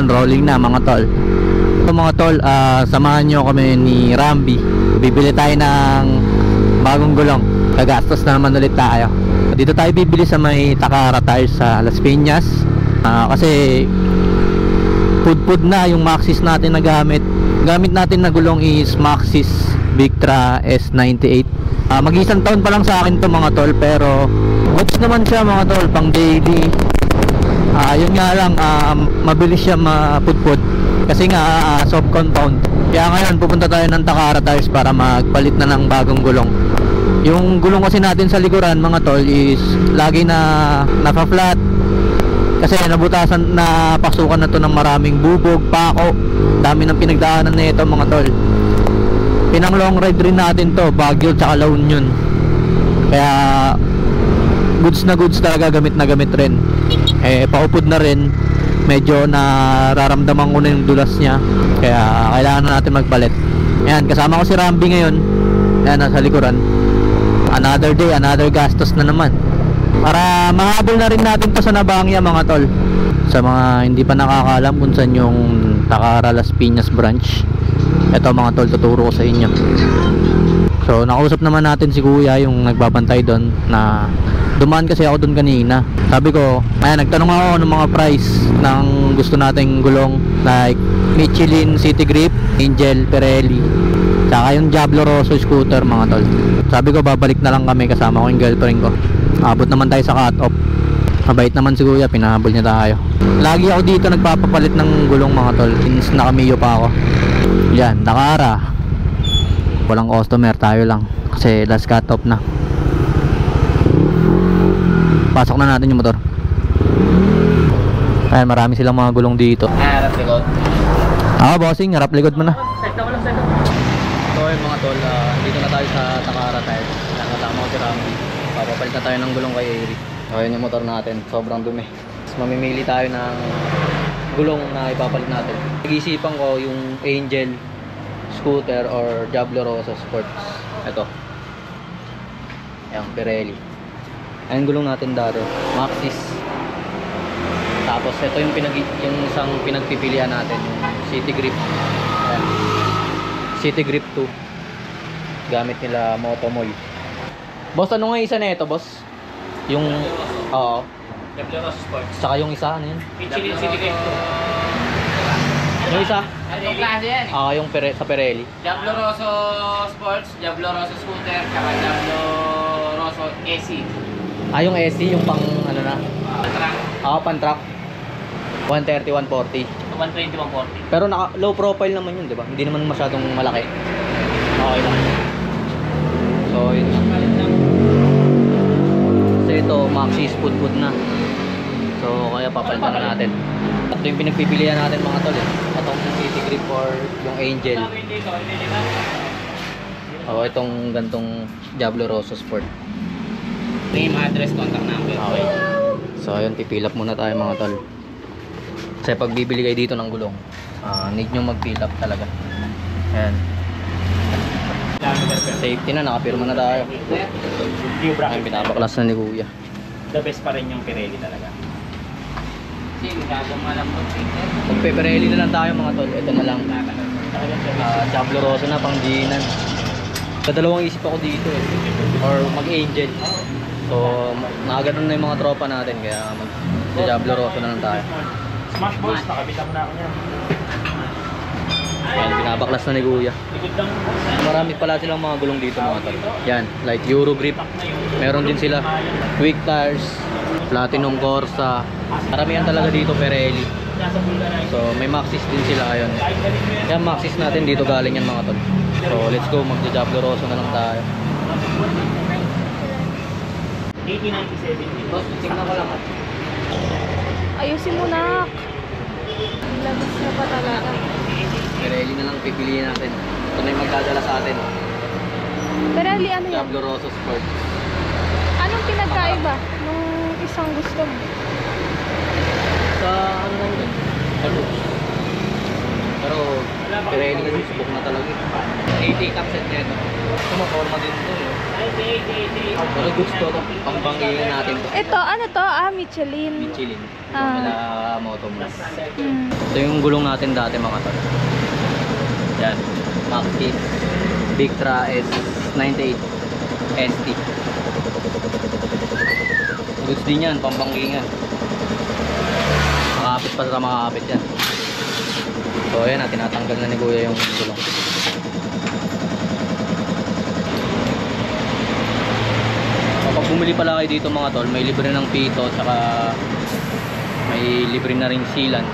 Ayun, rolling na mga tol. So mga tol, samahan nyo kami ni Ramby. Bibili tayo ng bagong gulong. Kagastos naman ulit tayo. Dito tayo bibili sa may Takara Tires sa Las Piñas. Kasi pud na yung Maxxis natin na gamit. Gamit natin na gulong is Maxxis Victra S98. Mag-isang taon pa lang sa akin to mga tol, pero goods naman siya mga tol, pang daily. Yun nga lang, mabilis siya mapudpud kasi nga soft compound. Kaya ngayon pupunta tayo ng Takara Tires para magpalit na ng bagong gulong. Yung gulong kasi natin sa likuran mga tol is lagi na naka-flat kasi nabutasan, napasukan na to ng maraming bubog, pako. Dami ng pinagdaanan na ito mga tol. Pinang long ride rin natin to, Baguio tsaka La Union. Kaya goods na goods talaga, gamit na gamit rin. Paupod na rin, medyo nararamdaman ko na yung dulas niya. Kaya kailangan na natin magpalit. Ayan, kasama ko si Ramby ngayon. Ayan, nasa likuran. Another day, another gastos na naman. Para mahabol na rin natin to sa Nabangya mga tol. Sa mga hindi pa nakakaalam kung saan yung Takara Las Piñas branch, ito mga tol, tuturo ko sa inyo. So nakausap naman natin si kuya, yung nagbabantay doon, na dumaan kasi ako doon kanina. Sabi ko, ayan, nagtanong ako ng mga price ng gusto nating gulong, like Michelin City Grip, Angel, Pirelli, tsaka yung Diablo Rosso scooter mga tol. Sabi ko babalik na lang kami, kasama ko yung girlfriend ko. Abot naman tayo sa cut off. Mabait naman si kuya, pinahabol niya tayo. Lagi ako dito nagpapapalit ng gulong mga tol, since nakamiyo pa ako. Yan, Takara. Walang customer, tayo lang kasi last cut off na. Pasok na natin yung motor. Ayan, marami silang mga gulong dito. Harap likod. Bossing, harap likod mo na. So yun mga tol, dito na tayo sa Takara Tires. Nakasama ko si Ramby. Papapalit na tayo ng gulong kay Eric. So yun yung motor natin, sobrang dumi. Mamimili tayo ng gulong na ipapalit natin. Nag-iisipan ko yung Angel scooter or Diablo Rosso Sports. Ito, yung Pirelli. Ayun gulong natin dati, Maxxis. Tapos ito yung isang pinagpipilian natin, yung City Grip. Ayan. City Grip 2. Gamit nila Motomoy. Boss, ano nga isa na ito, boss? Yung Diablo Rosso Sports. Saka yung isa, ano yun? Michelin City Grip 2. Yung isa? Anong klase yan? Yung sa Pirelli. Diablo Rosso Sports, Diablo Rosso Scooter, saka Diablo Rosso AC. Yung SC, yung pang ano na? Pan-track. Pan-track. 130, 140. 120, 140. Pero low profile naman yun, di ba? Hindi naman masyadong malaki. Okay lang. So, yun lang. So, ito, Maxxis, pud na. So, kaya papalitan na natin. Ito yung pinagpipilian natin mga tol eh. Itong City Grip or yung Angel. Itong gantong Diablo Rosso Sport. Name, address, contact number. Okay. So, ayun, pipil up muna tayo mga tol. Kasi pag bibili kayo dito ng gulong, need nyo mag-fill up talaga. Ayan. Safety na, nakapirma na tayo. Ayun, pinapaklas na ni kuya. The best pa rin yung Pirelli talaga. Kasi masyadong malambot. Magpe-Pirelli na lang tayo mga tol. Ito na lang. Diablo Rosso na, pang Ginan. Kadalawang isip ako dito eh. Or mag-Angel. So, nakaganon na yung mga tropa natin. Kaya mag-Diablo Rosso na lang tayo. Smash Boys, nakabitan na ako niya. Ayan, pinabaklas na ni kuya. Marami pala silang mga gulong dito mga tol. Yan, like Euro Grip. Meron din sila Quick Tires, Platinum Corsa. Maramihan talaga dito Pirelli. So may Maxxis din sila. Ayun. Yan, Maxxis natin dito galing yan mga tol. So let's go, mag-Diablo Rosso na lang tayo. 1897. Boss, tingnan ko lang. Ayusin mo na. Labas na pa talaga. Pirelli na lang pipiliin natin. Ito na yung magdadala sa atin. Pirelli ano yan? Diablo Rosso Sport. Anong pinagkaiba nung isang gusto mo? Sa ano lang yun? Sa looks. Pero Pirelli kasi subok na talaga. 80 top set nito. Ito maporma din ito. Pero gusto to. Pangpangingin natin to. Ito, ano to? Michelin. Michelin. Ah. Wala Motomoy. Ito yung gulong natin dati mga tol. Yan, Maxxis Victra S98 ST. Goods din yan, pambangkingan. Makakapit pa sa makakapit yan. So ayan, tinatanggal na ni Kuya yung gulong. Kapag bumili pala kayo dito mga tol, may libre ng pito, tsaka may libre na ring sealant.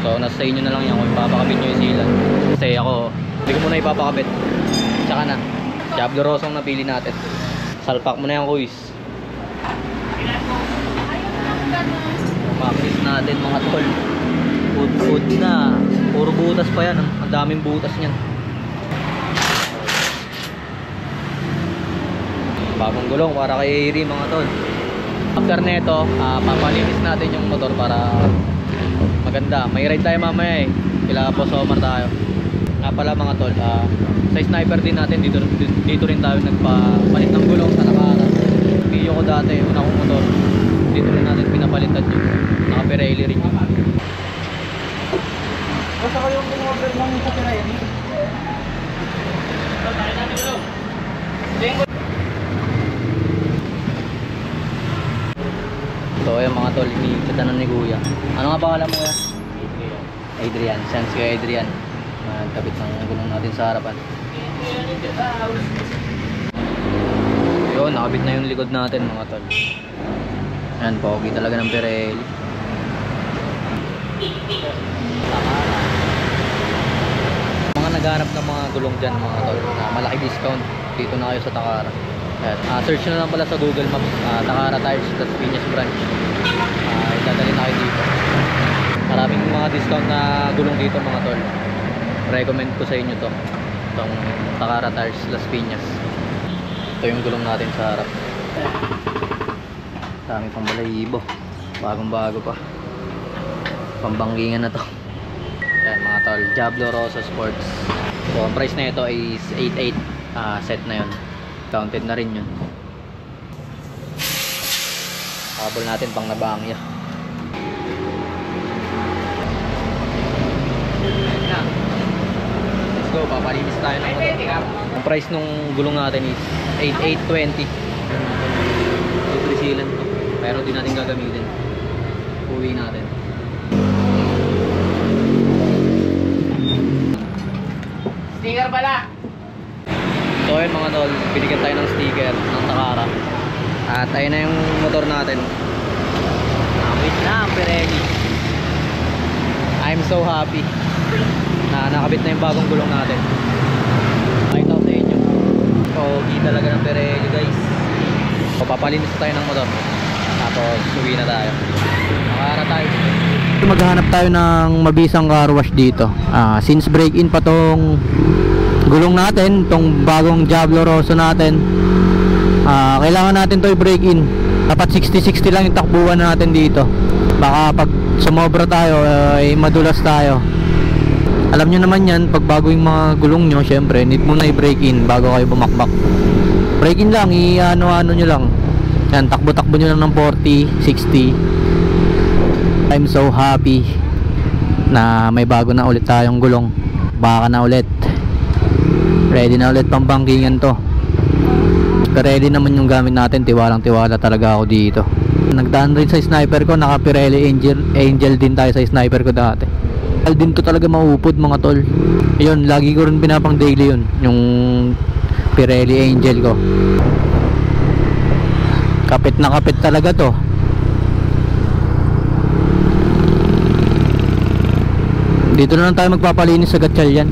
So nasa inyo na lang yan kung ipapakabit nyo yung sealant. Kasi ako, hindi ko muna ipapakabit. Tsaka na, Diablo Rosso ang napili natin. Salpak mo na yan, kuis. Maxxis natin mga tol. Food na. Puro butas pa yan. Ang daming butas niyan. Bagong gulong para kay Eri mga tol. After neto, papalinis natin yung motor para maganda. May ride tayo mamaya eh. Kila Boss Omar tayo. Nga pala mga tol, sa sniper din natin dito rin tayo nagpapalit ng gulong sa Takara. Video ko dati, una kong motor. Dito rin natin pinapalitan yun. Naka Pirelli rin yun. Basta kayong order ng sa Pirelli. Tayo natin gulong. So ayun mga tol, iniikitanan ni Kuya. Ano nga pangalan mo Kuya? Adrian. Siyan si Adrian. Nagkabit ng gulong natin sa harapan. Yun, nakabit na yung likod natin mga tol. Ayan, pogi talaga ng Pirelli. Takara. Mga naghanap ng mga gulong dyan mga tol, na malaki discount, dito na kayo sa Takara. Search na lang pala sa Google Maps, Takara Tires, Las Piñas branch. Idadali na kayo dito. Maraming mga discount na gulong dito mga tol. Recommend ko sa inyo to, itong Takara Tires, Las Piñas. Ito yung gulong natin sa harap. Dami pang balahibo, bagong bago pa, pambangkingan na to. Ayan mga tol, Diablo Rosso Sports. So ang price na ito is 8.8. Set na yun, counted na rin yun. Habol natin pang nabangya. Let's go, papalinis tayo ng motor. Ang price nung gulong natin is 8.820. Libre sealant to, pero di natin gagamitin. Uwi natin. Sticker pala. So ayun mga tol, binigyan tayo ng sticker ng Takara. At ayun na yung motor natin. Nakabit na ang Pirelli. I'm so happy na nakabit na yung bagong gulong natin. Pakita ko sa inyo, pogi talaga ng Pirelli guys. So papalinis tayo ng motor, tapos uwi na tayo. Takara tayo. Maghanap tayo ng mabisang car wash dito. Since break-in pa tong gulong natin, tong bagong Diablo Rosso natin, kailangan natin to i-break-in. Dapat 60-60 lang yung takbuhan natin dito. Baka pag sumobra tayo, madulas tayo. Alam nyo naman yan, pag bago yung mga gulong nyo, syempre need mo na i-break-in bago kayo bumakbak. Break-in lang, i-ano-ano nyo lang. Yan, takbo-takbo nyo lang ng 40, 60. I'm so happy na may bago na ulit tayong gulong. Baka na ulit. Ready na ulit pambangkingan to. Pirelli naman yung gamit natin, tiwalang-tiwala talaga ako dito. Nagdaan rin sa sniper ko, naka Pirelli Angel din tayo sa sniper ko dati. Din to talaga maupod mga tol. Yun, lagi ko rin pinapang daily yun, yung Pirelli Angel ko. Kapit na kapit talaga to. Dito na lang tayo magpapalinis sa Gatchalian.